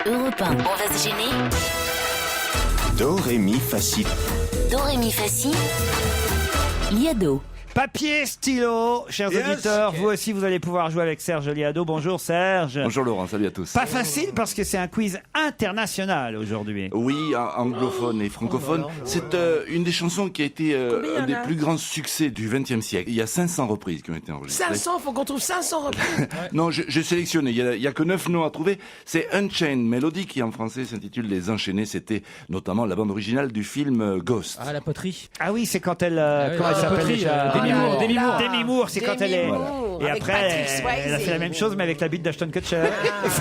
Europe 1, on va se gêner. Do, ré, mi, fa, si. Do, ré, mi, fa, si. Liado. Papier, stylo, chers auditeurs, vous aussi vous allez pouvoir jouer avec Serge Liado. Bonjour Serge. Bonjour Laurent, salut à tous. Pas facile parce que c'est un quiz international aujourd'hui. Oui, anglophone et francophone. C'est une des chansons qui a été un des plus grands succès du XXe siècle. Il y a 500 reprises qui ont été enregistrées. 500, faut qu'on trouve 500 reprises. Non, j'ai sélectionné, il y a que 9 noms à trouver. C'est Unchained Melody qui en français s'intitule Les Enchaînés. C'était notamment la bande originale du film Ghost. Ah, la poterie. Ah oui, c'est quand elle... comment elle s'appelle poterie, déjà Demi Moore, c'est quand elle est... Moore, Et avec après, Patrick elle a Swayze. fait la même chose mais avec la bite d'Ashton Kutcher.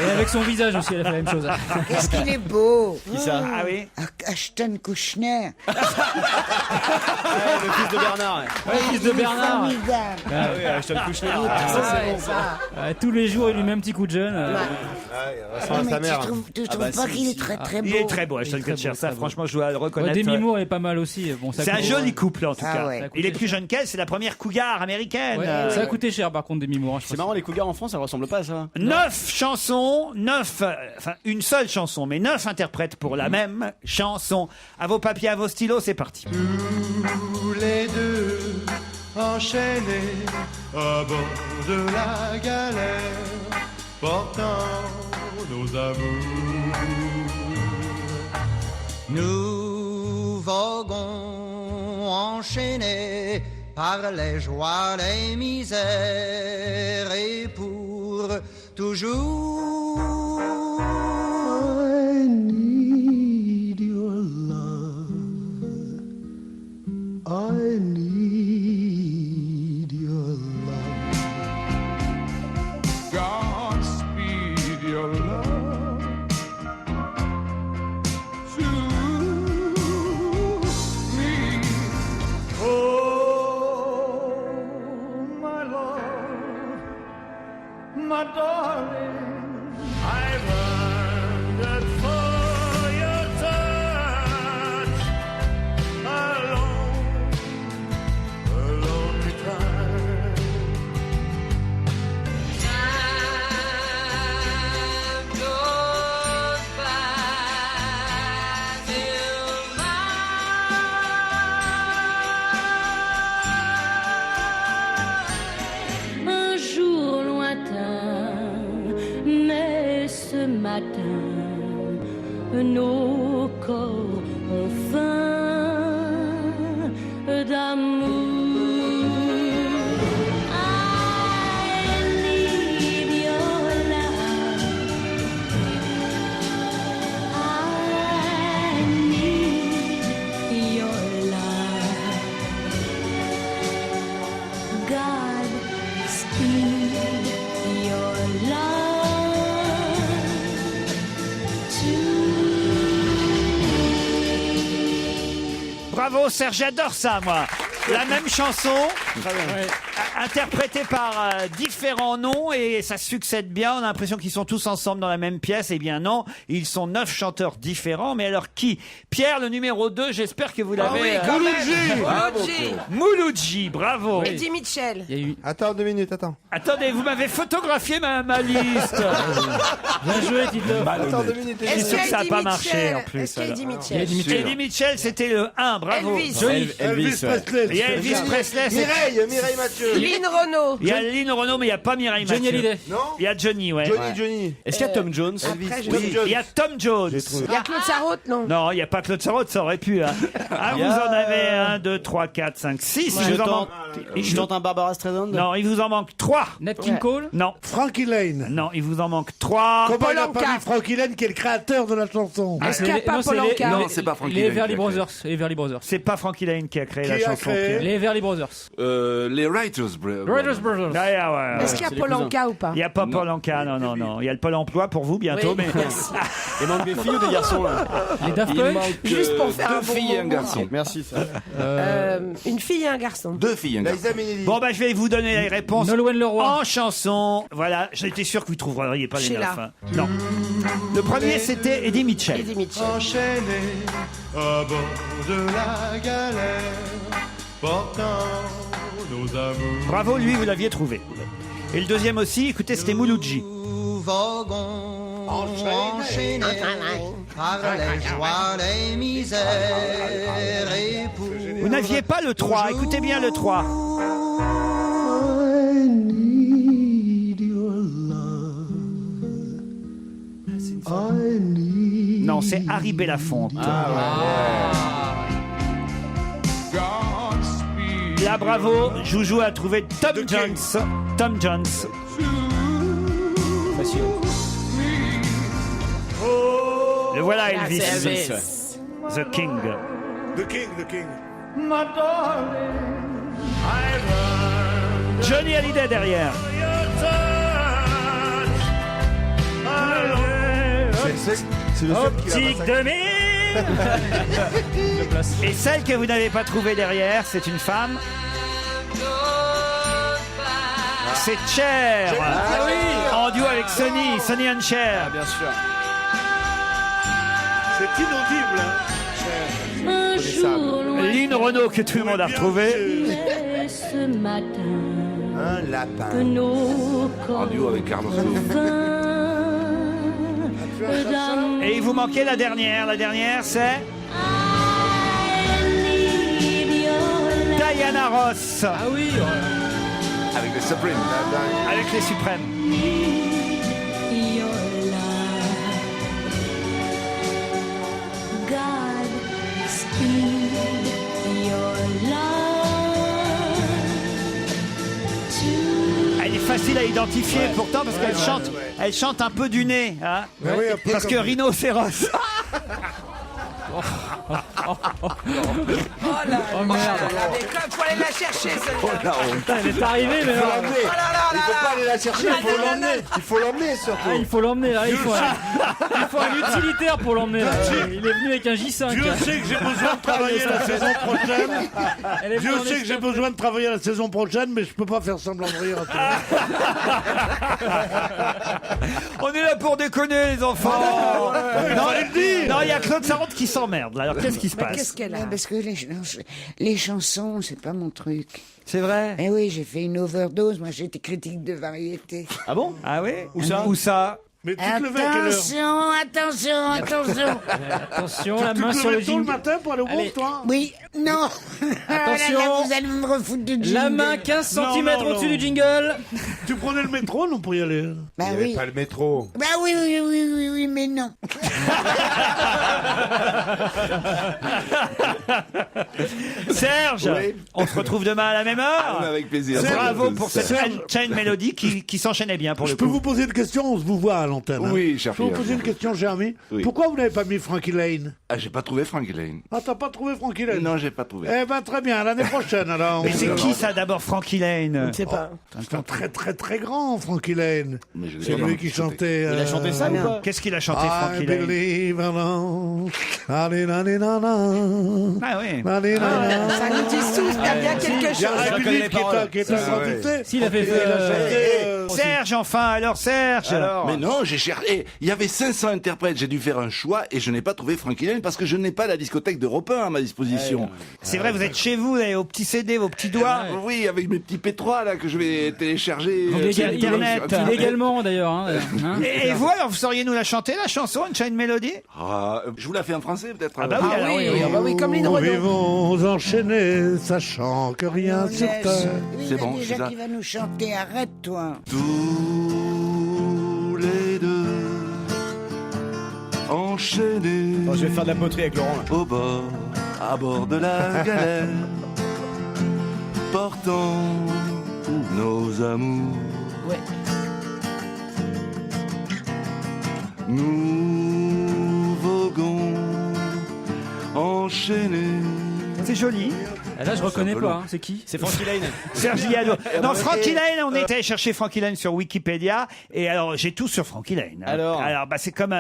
Et avec son visage aussi, elle a fait la même chose. Qu'est-ce qu'il est beau, Qui ça? Ah oui. Ashton Kutcher. Le fils de Bernard. Ouais, le fils de Bernard. Formidable. Ah oui, Ashton Kutcher. Ça. Tous les jours, il lui met un petit coup de jeune. Non, mais tu trouves pas qu'il est très très beau? Il est très beau Ashton Il est très Kutcher, beau, ça très beau. franchement je dois le reconnaître. Demi Moore est pas mal aussi. Bon, ça C'est un coûte- joli couple en tout Ah cas. ouais. Il est plus jeune qu'elle, c'est la première cougar américaine. Ouais, ça a coûté cher par contre Demi Moore. C'est marrant, les cougars en France, ça ressemble pas à ça. 9 chansons, 9, enfin une seule chanson, mais 9 interprètes pour la même chanson. À vos papiers, à vos stylos, c'est parti. Tous les deux enchaînés à bord de la galère, portant nos amours. Nous voguons enchaînés par les joies, les misères et pour toujours. I need your love. I need your love. Godspeed your love to me. Oh, my love, my darling, I've hungered for your touch alone, a lonely time. Time goes by till un jour lointain, mais ce matin, nos corps ont faim d'amour. I need your love. I need your love. God speed your love to Bravo Serge, j'adore ça moi. La même chanson, interprétée par différents noms et ça succède bien. On a l'impression qu'ils sont tous ensemble dans la même pièce. Eh bien non, ils sont 9 chanteurs différents. Mais alors qui? Pierre, le numéro 2, j'espère que vous l'avez. oui, quand même. Mouloudji. Mouloudji, bravo. Eddie Mitchell. Il y a eu. Attends 2 minutes, attends. Attendez, vous m'avez photographié ma liste. Bien joué, Tito. Attends 2 minutes. Je suis sûr que ça n'a pas marché en plus. Est-ce qu'il y a alors. Eddie Mitchell? Eddie Mitchell, c'était le 1, bravo. Elvis. Elvis Presley. Il y a Elvis Presley. c'est- Mireille Mathieu. Lynn Renault. Il y a Lynn Renault, mais il n'y a pas Mireille Johnny Mathieu. Hallyday. Non. Il y a Johnny, ouais. Johnny. Est-ce qu'il y a Tom Jones? Après, je- Tom Jones. Il y a Tom Jones. Il y a Claude Sarraute, non? Non, il n'y a pas Claude Sarraute, ça aurait pu. Hein. Ah, vous en avez 1, 2, 3, 4, 5, 6. Je tente un Barbara Streisand. Non, il vous en manque 3. Nat King Cole. Non, Frankie Lane. non, il vous en manque 3. Comment il a Polanka. pas mis Frankie Lane qui est le créateur de la chanson? Est-ce qu'il n'y a pas Polanka? Non, c'est pas Frankie Les Lane Everly qui a créé. Brothers. Les Everly Brothers. C'est pas Frankie Lane qui a créé la Qui a chanson. créé Les Everly Brothers. Les Writers Brothers Brothers. Ah, ouais. Est-ce qu'il y a c'est les Polanka ou pas? Il n'y a pas Paul Anka, non. Il y a le Pôle emploi pour vous bientôt, Oui, mais merci. Il manque des filles ou des garçons là? Les Daft Il Punk. manque Juste pour faire un deux bon filles et un moment. garçon. Merci ça. Une fille et un garçon. 2 filles et un garçon. Liza Minnelli. bon, bah, je vais vous donner les réponses Nolwenn Leroy. en chanson. Voilà, j'étais sûr que vous ne trouveriez pas les Sheila. 9. Hein. Non. Le premier, c'était Eddie Mitchell. Eddie Mitchell. Enchaîné à bord de la galère, portant nos amours. Bravo, lui, vous l'aviez trouvé. Et le deuxième aussi, écoutez, c'était Mouloudji. Nous voguons enchaîné par les joies, les misères et pour Vous n'aviez pas le 3, écoutez bien le 3. Non, c'est Harry Belafonte. Là, bravo, Joujou a trouvé Tom Jones. Tom Jones. Le voilà, Elvis. The King. The King, the King. Johnny Hallyday derrière. C'est le Optique 2000. Et celle que vous n'avez pas trouvée derrière, c'est une femme. C'est Cher. Ah oui. En duo avec Sonny and Cher. Bien sûr. C'est inaudible. Un jour loin Lynn Renaud que tout le monde a retrouvé. ce matin Un que lapin. nos En corps duo avec Carlos. d'amour. Et il vous manquait la dernière. La dernière, c'est Diana Ross. Ah oui. Avec les Supremes. Avec les Suprêmes. Your love, God speed your love to Elle est facile à identifier pourtant parce qu'elle elle chante un peu du nez. Hein, oui, un peu parce comme- que rhinocéros. Oh merde. Il faut aller la chercher, celle-là. Putain, elle est arrivée, mais Il faut là. l'emmener. Il faut pas aller la chercher, il faut l'emmener. Il faut l'emmener surtout. Ah, il faut l'emmener là, il faut un utilitaire pour l'emmener là. Il est venu avec un J5. Dieu sait que j'ai besoin de travailler la saison prochaine. Elle est venue Dieu en sait que j'ai escape. besoin de travailler la saison prochaine, mais je peux pas faire semblant de rire. On est là pour déconner les enfants. Non, il y a Claude Sarraute qui s'emmerde. Là. Alors qu'est-ce qui se Qu'est-ce passe? qu'elle a? Parce que les chansons, c'est pas mon truc. C'est vrai? Eh oui, j'ai fait une overdose. Moi, j'étais critique de variété. Ah bon? Ah oui? Où ça? Où ça? Mais tu te levais à quelle heure? Attention. Attention, la Tu main te sur le levais tôt le jingle. matin pour aller au Allez. groupe, toi? Oui, non. Attention. Là, vous allez me refoutre du jingle. La main 15 Non, cm non, au-dessus non. du jingle. Tu prenais le métro, non, pour y aller? Bah Il n'y avait oui. pas le métro. Bah oui, mais non. Serge, Oui. on se retrouve demain à la même heure. Avec plaisir. Bravo pour cette Serge. chaîne mélodie qui s'enchaînait bien pour Je le peux coup. vous poser une question? On se vous voit à l'antenne. hein. Oui, cher Je peux vous Pierre. poser une question, cher ami? Oui. Pourquoi vous n'avez pas mis Frankie Lane? Ah, j'ai pas trouvé Frank Lane. Ah, t'as pas trouvé Frankie Lane? Non, j'ai pas trouvé. Eh ben, très bien, l'année prochaine, alors. Mais c'est qui ça d'abord, Frankie Lane? Je sais pas. C'est un très, très, très grand, Frankie Lane. Mais je l'ai C'est pas lui entendu qui chanter. chantait. Il a chanté ça ou pas? Qu'est-ce qu'il a chanté, I Frankie Lane? believe in allez, allez, Ah oui. Ça nous dit tous qu'il y a bien quelque Il y chose. a I connais believe les qui est paroles. un grand succès. Si, il a fait. Et il a chanté, Serge, enfin, alors Serge. Mais non, j'ai cherché. Il y avait 500 interprètes. J'ai dû faire un choix et je n'ai pas trouvé Frankie Lane parce que je n'ai pas la discothèque d'Europe 1 à ma disposition. C'est vrai, vous êtes chez vous, vous avez vos petits CD, vos petits doigts. Oui, avec mes petits P3 là que je vais télécharger. Internet. Illégalement d'ailleurs. Hein. Et vous, alors, vous sauriez nous la chanter, la chanson, une chaîne mélodie? Ah, je vous la fais en français peut-être. Ah bah oui, alors oui, oui. Ah bah oui, comme Lynn Nous Renaud. vivons enchaînés, sachant que rien sur terre. Oui, C'est il y a bon, déjà c'est ça. qui va nous chanter. Arrête-toi. Tous les deux enchaînés Bon, je vais faire de la poterie avec Laurent là. au bord, à bord de la galère, portant nos amours. Ouais. Nous voguons enchaînés. C'est joli. Là, je reconnais pas. Hein. C'est qui? C'est Frankie Lane. Serge Liado. Non, Frankie Lane, on était chercher Frankie Lane sur Wikipédia. Et alors, j'ai tout sur Frankie Lane. hein. Alors bah, c'est comme,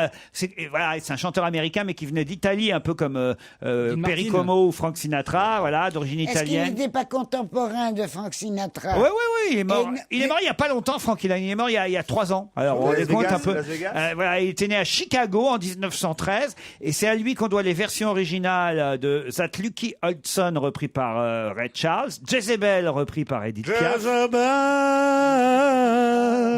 voilà, c'est un chanteur américain, mais qui venait d'Italie, un peu comme Martin. Perry Como ou Frank Sinatra, voilà, d'origine Est-ce qu'il italienne. n'était pas contemporain de Frank Sinatra? Oui, il est mort. Et- Il est mort il y a pas longtemps, Frankie Lane. Il est mort il y a 3 ans. Alors, on Las compte Vegas, un peu. Las Vegas. Voilà, il était né à Chicago en 1913. Et c'est à lui qu'on doit les versions originales de That Lucky Hudson, repris par Ray Charles, Jezebel, repris par Edith Piaf. Jezebel.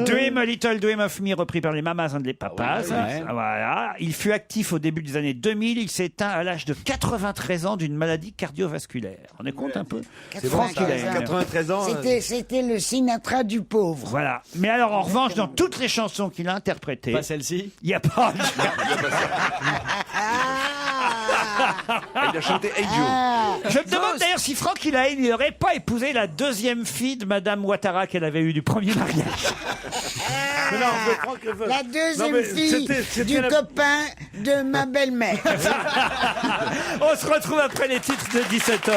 Dream, A Little Dream of Me, repris par les Mamas and les Papas. Voilà. Il fut actif au début des années 2000. Il s'est éteint à l'âge de 93 ans d'une maladie cardiovasculaire. On est compte un peu? Franck Hulaine. 93 ans. C'était le Sinatra du pauvre. Voilà. Mais alors, en revanche, dans toutes les chansons qu'il a interprétées, Pas celle-ci. il n'y a pas... Il a chanté Hey Joe. Je me demande d'ailleurs si Franck Hulaine n'aurait pas épousé la deuxième fille de Madame Ouattara qu'elle avait eue du premier mariage. Mais non, mais Franck, La deuxième fille du copain de ma belle-mère. On se retrouve après les titres de 17h.